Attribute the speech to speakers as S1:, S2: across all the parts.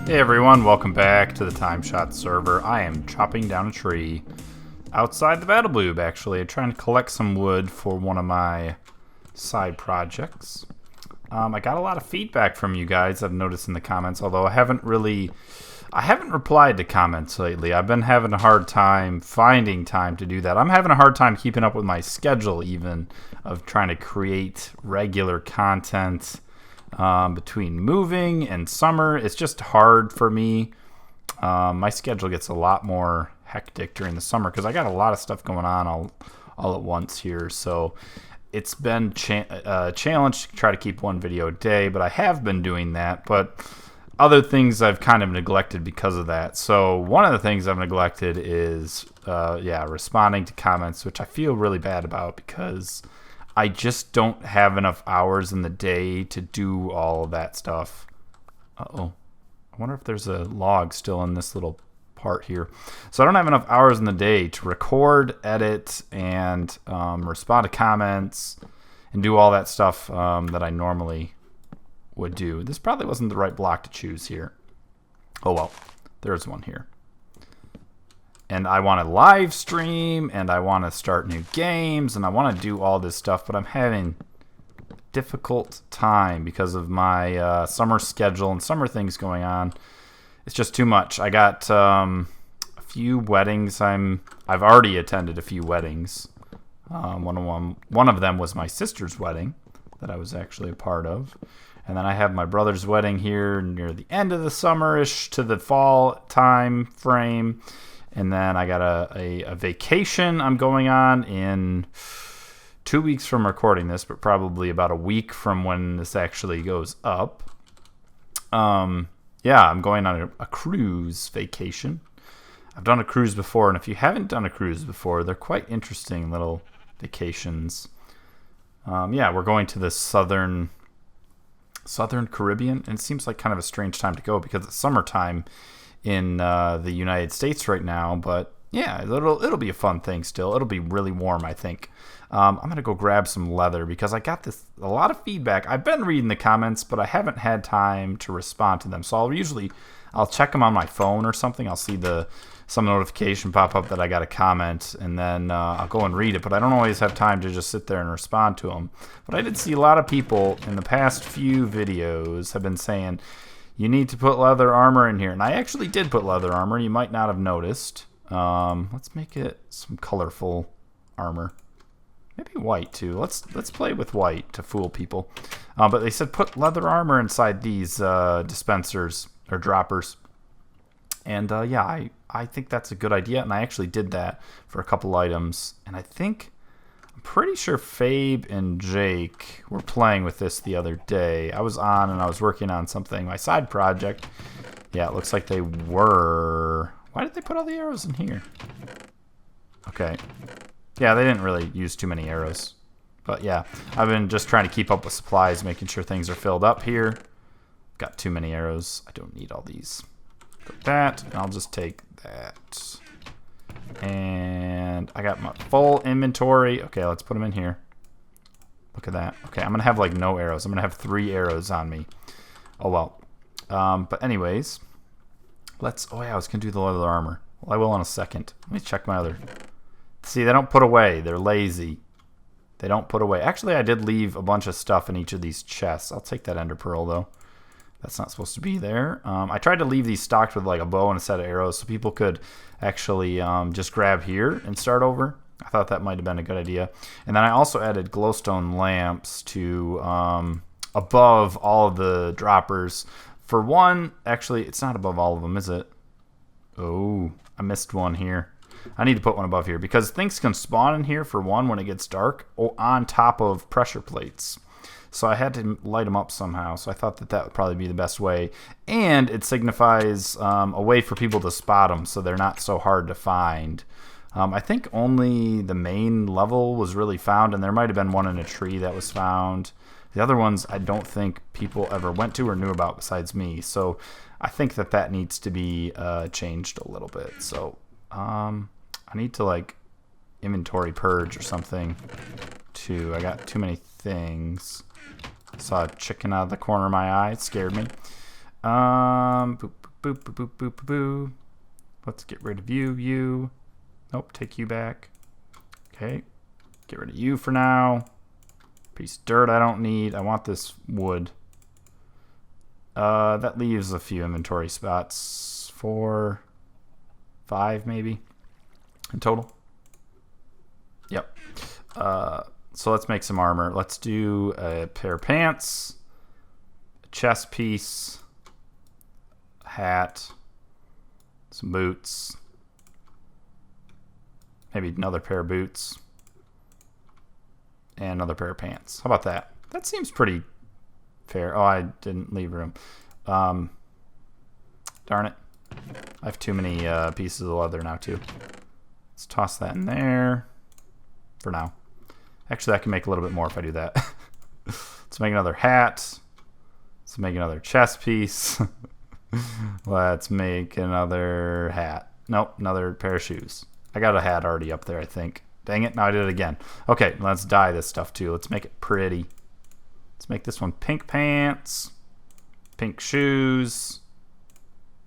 S1: Hey everyone, welcome back to the TimeShot Server. I am chopping down a tree outside the battleboobage, actually. I'm trying to collect some wood for one of my side projects. I got a lot of feedback from you guys, I've noticed in the comments, although I haven't replied to comments lately. I've been having a hard time finding time to do that. I'm having a hard time keeping up with my schedule even of trying to create regular content. Between moving and summer, it's just hard for me. My schedule gets a lot more hectic during the summer because I got a lot of stuff going on all at once here. So it's been a challenge to try to keep one video a day, but I have been doing that. But other things I've kind of neglected because of that. So one of the things I've neglected is, responding to comments, which I feel really bad about because I just don't have enough hours in the day to do all of that stuff. Uh-oh. I wonder if there's a log still in this little part here. So I don't have enough hours in the day to record, edit, and respond to comments and do all that stuff that I normally would do. This probably wasn't the right block to choose here. Oh well, there's one here. And I want to live stream, and I want to start new games, and I want to do all this stuff, but I'm having a difficult time because of my summer schedule and summer things going on. It's just too much. I got a few weddings. I've already attended a few weddings. One of them was my sister's wedding that I was actually a part of. And then I have my brother's wedding here near the end of the summer-ish to the fall time frame. And then I got a vacation I'm going on in 2 weeks from recording this, but probably about a week from when this actually goes up. I'm going on a cruise vacation. I've done a cruise before, and if you haven't done a cruise before, they're quite interesting little vacations. We're going to the Southern Caribbean, and it seems like kind of a strange time to go because it's summertime in the United States right now, but yeah, it'll be a fun thing still. It'll be really warm, I think. I'm gonna go grab some leather because I got a lot of feedback. I've been reading the comments, but I haven't had time to respond to them. So I'll check them on my phone or something. I'll see some notification pop up that I got a comment, and then I'll go and read it. But I don't always have time to just sit there and respond to them. But I did see a lot of people in the past few videos have been saying, you need to put leather armor in here. And I actually did put leather armor. You might not have noticed. Let's make it some colorful armor. Maybe white, too. Let's play with white to fool people. But they said put leather armor inside these dispensers or droppers. And, I think that's a good idea. And I actually did that for a couple items. And I'm pretty sure Fabe and Jake were playing with this the other day. I was on and I was working on something, my side project. Yeah, it looks like they were. Why did they put all the arrows in here? Okay. Yeah, they didn't really use too many arrows. But yeah, I've been just trying to keep up with supplies, making sure things are filled up here. Got too many arrows. I don't need all these. Put that, and I'll just take that. And I got my full inventory. Okay, let's put them in here. Look at that. Okay, I'm going to have like no arrows. I'm going to have 3 arrows on me. Oh, well. But anyways, I was going to do the leather armor. Well, I will in a second. Let me check my other. See, they don't put away. They're lazy. They don't put away. Actually, I did leave a bunch of stuff in each of these chests. I'll take that ender pearl, though. That's not supposed to be there. I tried to leave these stocked with like a bow and a set of arrows so people could actually just grab here and start over. I thought that might have been a good idea. And then I also added glowstone lamps to above all of the droppers. For one, actually, it's not above all of them, is it? Oh, I missed one here. I need to put one above here because things can spawn in here, for one, when it gets dark, on top of pressure plates. So I had to light them up somehow. So I thought that would probably be the best way. And it signifies a way for people to spot them so they're not so hard to find. I think only the main level was really found, and there might have been one in a tree that was found. The other ones I don't think people ever went to or knew about besides me. So I think that needs to be changed a little bit. So I need to like inventory purge or something too. I got too many things. Saw a chicken out of the corner of my eye. It scared me. Boop, boop, Boop, boop, boop, boop, boop, boop. Let's get rid of you. Nope, take you back. Okay, get rid of you for now. Piece of dirt I don't need. I want this wood. That leaves a few inventory spots. 4, 5 maybe in total. Yep. So let's make some armor. Let's do a pair of pants, a chest piece, a hat, some boots, maybe another pair of boots, and another pair of pants. How about that? That seems pretty fair. Oh, I didn't leave room. Darn it. I have too many pieces of leather now, too. Let's toss that in there for now. Actually, I can make a little bit more if I do that. Let's make another hat. Let's make another chest piece. Let's make another hat. Nope, another pair of shoes. I got a hat already up there, I think. Dang it, now I did it again. Okay, let's dye this stuff too. Let's make it pretty. Let's make this one pink pants, pink shoes.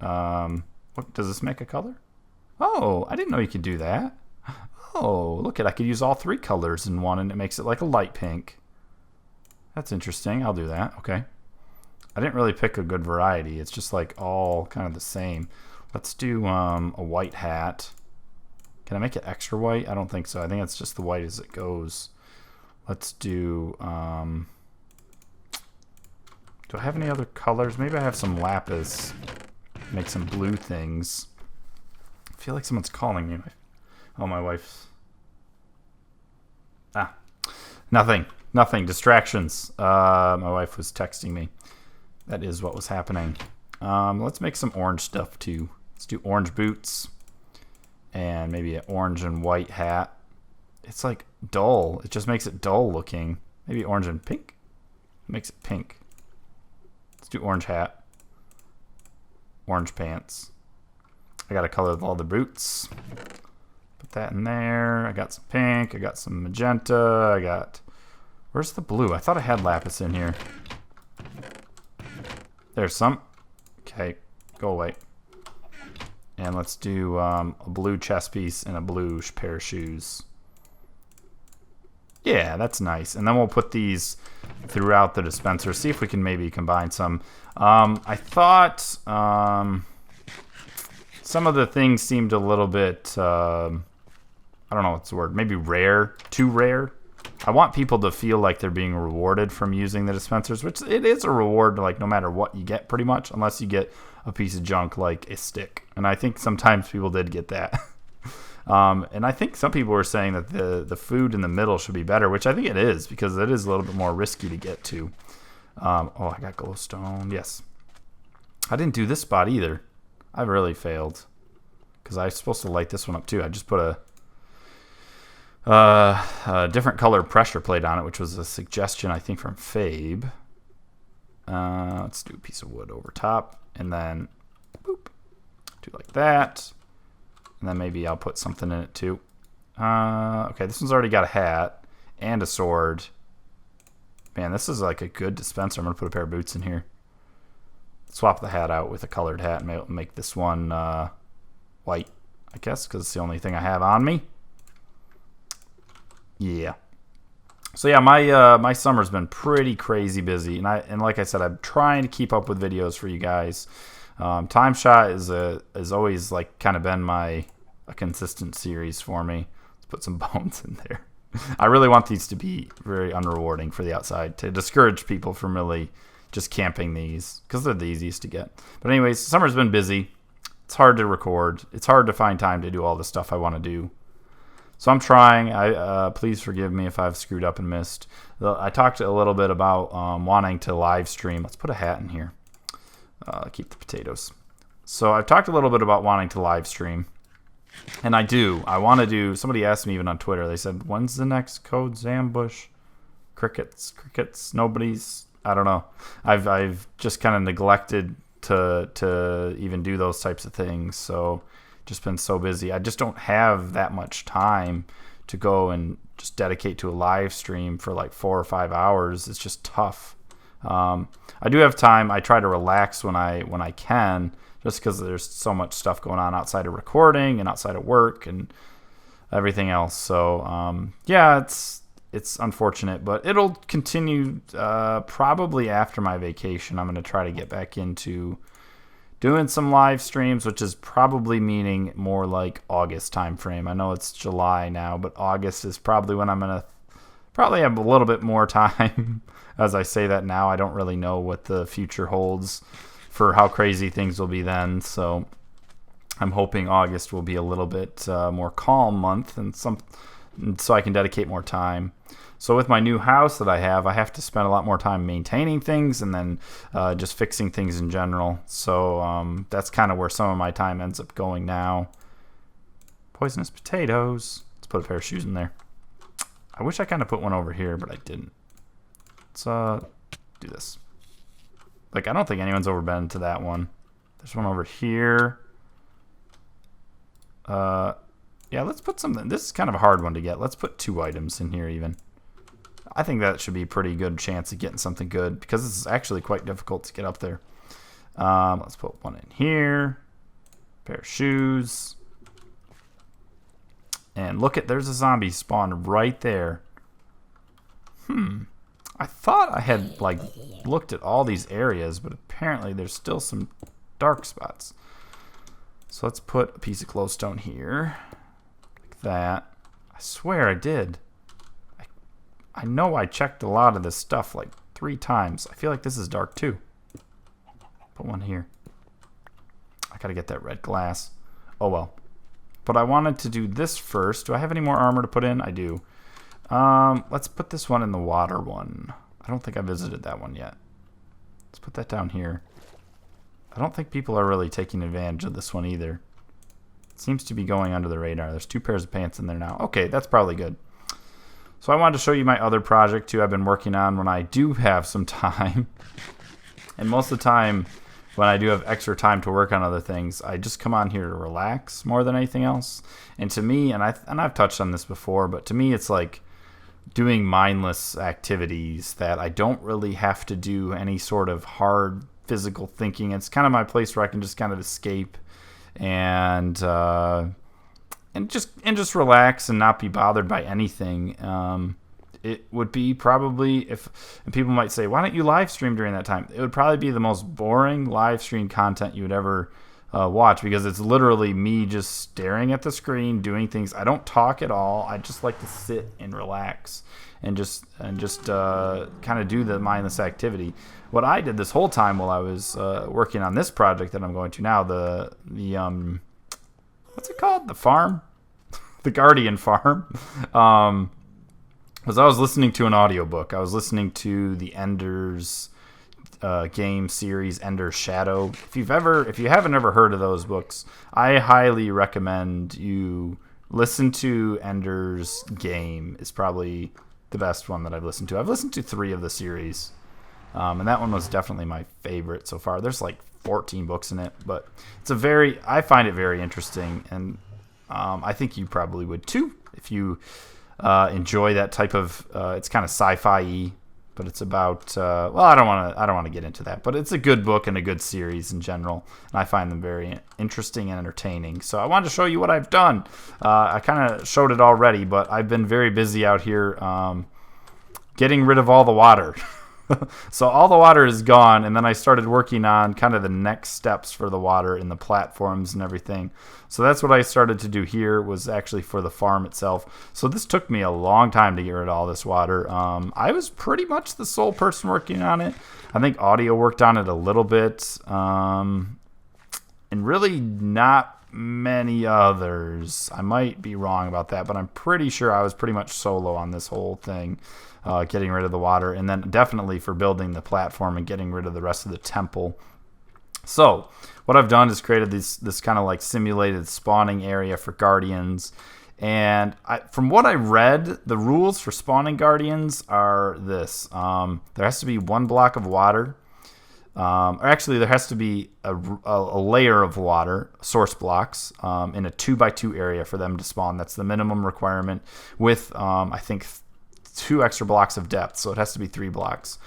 S1: What does this make a color? Oh, I didn't know you could do that. Oh, look at, I could use all 3 colors in one and it makes it like a light pink. That's interesting. I'll do that. Okay. I didn't really pick a good variety. It's just like all kind of the same. Let's do a white hat. Can I make it extra white? I don't think so. I think it's just the white as it goes. Let's do I have any other colors? Maybe I have some lapis. Make some blue things. I feel like someone's calling me. Oh, my wife's. Nothing. Distractions. My wife was texting me. That is what was happening. Let's make some orange stuff too. Let's do orange boots. And maybe an orange and white hat. It's like dull. It just makes it dull looking. Maybe orange and pink. It makes it pink. Let's do orange hat. Orange pants. I got to color all the boots. Put that in there. I got some pink. I got some magenta. I got... Where's the blue? I thought I had lapis in here. There's some. Okay, go away. And let's do a blue chest piece and a blue pair of shoes. Yeah, that's nice. And then we'll put these throughout the dispenser. See if we can maybe combine some. I thought some of the things seemed a little bit, I don't know what's the word, maybe rare, too rare. I want people to feel like they're being rewarded from using the dispensers, which it is a reward, like no matter what you get pretty much, unless you get a piece of junk like a stick. And I think sometimes people did get that. And I think some people were saying that the food in the middle should be better, which I think it is, because it is a little bit more risky to get to. Oh, I got glowstone. Yes. I didn't do this spot either. I really failed, because I was supposed to light this one up too. I just put a different color pressure plate on it, which was a suggestion, I think, from Fabe. Let's do a piece of wood over top, and then boop, do like that. And then maybe I'll put something in it too. Okay, this one's already got a hat and a sword. Man, this is like a good dispenser. I'm going to put a pair of boots in here. Swap the hat out with a colored hat and make this one white, I guess, because it's the only thing I have on me. Yeah. So yeah, my summer's been pretty crazy busy, and like I said, I'm trying to keep up with videos for you guys. TimeShot is always like kind of been a consistent series for me. Let's put some bones in there. I really want these to be very unrewarding for the outside, to discourage people from really just camping these, because they're the easiest to get. But anyways, summer's been busy. It's hard to record. It's hard to find time to do all the stuff I want to do. So I'm trying. Please forgive me if I've screwed up and missed. I talked a little bit about wanting to live stream. Let's put a hat in here. Keep the potatoes. So I've talked a little bit about wanting to live stream. And I do. I want to do. Somebody asked me even on Twitter. They said, when's the next Codes Ambush? Crickets. Nobody's. I don't know. I've just kind of neglected to even do those types of things. So just been so busy. I just don't have that much time to go and just dedicate to a live stream for like 4 or 5 hours. It's just tough. I do have time. I try to relax when I can, just because there's so much stuff going on outside of recording and outside of work and everything else. So yeah, it's unfortunate, but it'll continue probably after my vacation. I'm going to try to get back into doing some live streams, which is probably meaning more like August time frame. I know it's July now, but August is probably when I'm going to probably have a little bit more time. As I say that now, I don't really know what the future holds for how crazy things will be then. So I'm hoping August will be a little bit more calm month, and so I can dedicate more time. So with my new house that I have to spend a lot more time maintaining things and then just fixing things in general. So that's kind of where some of my time ends up going now. Poisonous potatoes. Let's put a pair of shoes in there. I wish I kind of put one over here, but I didn't. Let's do this. Like, I don't think anyone's ever been to that one. There's one over here. Yeah, let's put something. This is kind of a hard one to get. Let's put 2 items in here even. I think that should be a pretty good chance of getting something good, because this is actually quite difficult to get up there. Let's put one in here. Pair of shoes. And look, there's a zombie spawn right there. I thought I had like looked at all these areas, but apparently there's still some dark spots. So let's put a piece of glowstone here, like that. I swear I did. I know I checked a lot of this stuff like 3 times. I feel like this is dark too. Put one here. I gotta get that red glass. Oh well. But I wanted to do this first. Do I have any more armor to put in? I do. Let's put this one in the water one. I don't think I visited that one yet. Let's put that down here. I don't think people are really taking advantage of this one either. It seems to be going under the radar. There's 2 pairs of pants in there now. Okay, that's probably good. So I wanted to show you my other project too I've been working on when I do have some time. And most of the time when I do have extra time to work on other things, I just come on here to relax more than anything else. And to me, and I've touched on this before, but to me it's like doing mindless activities that I don't really have to do any sort of hard physical thinking. It's kind of my place where I can just kind of escape and just relax and not be bothered by anything. It would be probably, and people might say, why don't you live stream during that time? It would probably be the most boring live stream content you would ever watch, because it's literally me just staring at the screen, doing things. I don't talk at all. I just like to sit and relax and just kind of do the mindless activity. What I did this whole time while I was working on this project that I'm going to now, the what's it called? The farm? The Guardian farm. Was I was listening to an audiobook. I was listening to the Ender's game series, Ender's Shadow. If you haven't ever heard of those books, I highly recommend you listen to Ender's Game. It's probably the best one that I've listened to. I've listened to 3 of the series, and that one was definitely my favorite so far. There's like 14 books in it, but I find it very interesting, and I think you probably would too if you enjoy that type of. It's kind of sci-fi-y, but it's about. Well, I don't want to get into that, but it's a good book and a good series in general, and I find them very interesting and entertaining. So I wanted to show you what I've done. I kind of showed it already, but I've been very busy out here getting rid of all the water. So all the water is gone, and then I started working on kind of the next steps for the water in the platforms and everything. So that's what I started to do here, was actually for the farm itself. So this took me a long time to get rid of all this water. I was pretty much the sole person working on it. I think audio worked on it a little bit, and really not many others. I might be wrong about that, but I'm pretty sure I was pretty much solo on this whole thing. Getting rid of the water, and then definitely for building the platform and getting rid of the rest of the temple. So what I've done is created this kind of like simulated spawning area for guardians, and from what I read, the rules for spawning guardians are this. There has to be 1 block of water, or actually there has to be a layer of water, source blocks, in a 2x2 area for them to spawn. That's the minimum requirement, with I think 2 extra blocks of depth, so it has to be 3 blocks.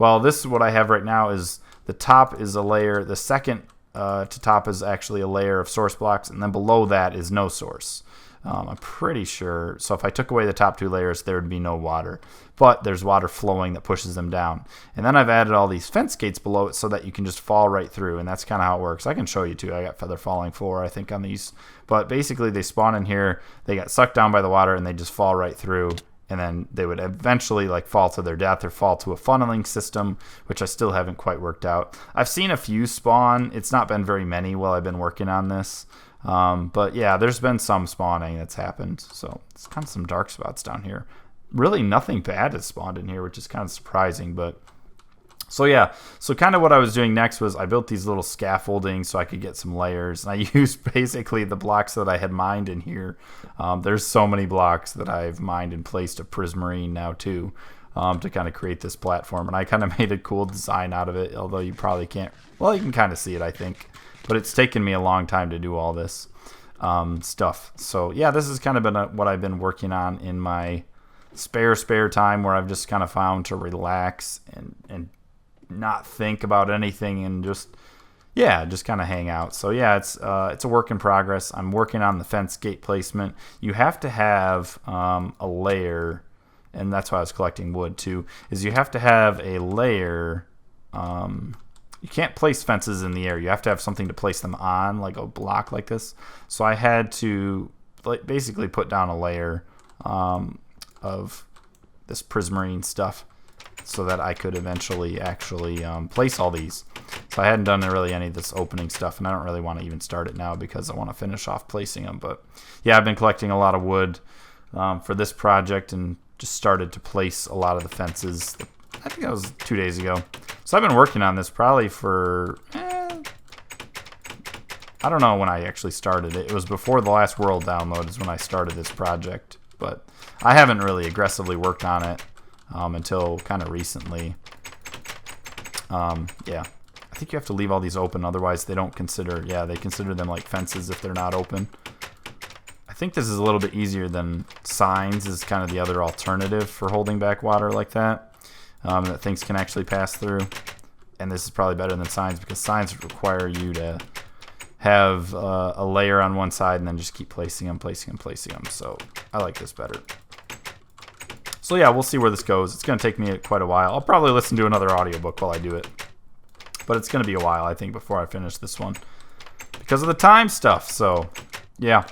S1: Well, this is what I have right now is the top is a layer. The second to top is actually a layer of source blocks, and then below that is no source. I'm pretty sure. So if I took away the top 2 layers, there would be no water. But there's water flowing that pushes them down. And then I've added all these fence gates below it so that you can just fall right through. And that's kind of how it works. I can show you too. I got feather falling 4, I think, on these. But basically they spawn in here. They get sucked down by the water and they just fall right through. And then they would eventually like fall to their death or fall to a funneling system, which I still haven't quite worked out. I've seen a few spawn. It's not been very many while I've been working on this. But yeah, there's been some spawning that's happened. So it's kind of some dark spots down here. Really nothing bad has spawned in here, which is kind of surprising. But so yeah, so kind of what I was doing next was I built these little scaffolding so I could get some layers. And I used basically the blocks that I had mined in here. There's so many blocks that I've mined and placed of prismarine now too, to kind of create this platform. And I kind of made a cool design out of it, although you probably can't. Well, you can kind of see it, I think. But it's taken me a long time to do all this stuff. So yeah, this has kind of been what I've been working on in my spare time, where I've just kind of found to relax and not think about anything and just kind of hang out. So yeah, it's a work in progress. I'm working on the fence gate placement. You have to have a layer, and that's why I was collecting wood too, is you have to have a layer. You can't place fences in the air. You have to have something to place them on, like a block like this. So I had to basically put down a layer of this prismarine stuff so that I could eventually actually place all these. So I hadn't done really any of this opening stuff, and I don't really want to even start it now because I want to finish off placing them. But yeah, I've been collecting a lot of wood for this project and just started to place a lot of the fences. I think that was 2 days ago. So I've been working on this probably for, I don't know when I actually started it. It was before the last world download is when I started this project. But I haven't really aggressively worked on it until kind of recently. Yeah, I think you have to leave all these open. Otherwise, they don't consider, they consider them like fences if they're not open. I think this is a little bit easier than signs is kind of the other alternative for holding back water like that. That things can actually pass through. And this is probably better than signs because signs require you to have a layer on one side and then just keep placing them. So I like this better. So yeah, we'll see where this goes. It's going to take me quite a while. I'll probably listen to another audiobook while I do it. But it's going to be a while, I think, before I finish this one because of the time stuff. So yeah.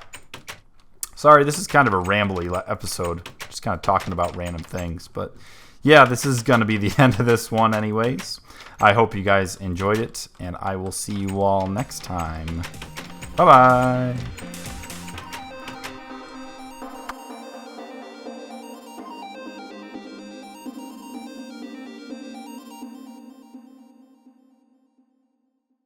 S1: Sorry, this is kind of a rambly episode. Just kind of talking about random things. But yeah, this is going to be the end of this one anyways. I hope you guys enjoyed it, and I will see you all next time. Bye-bye.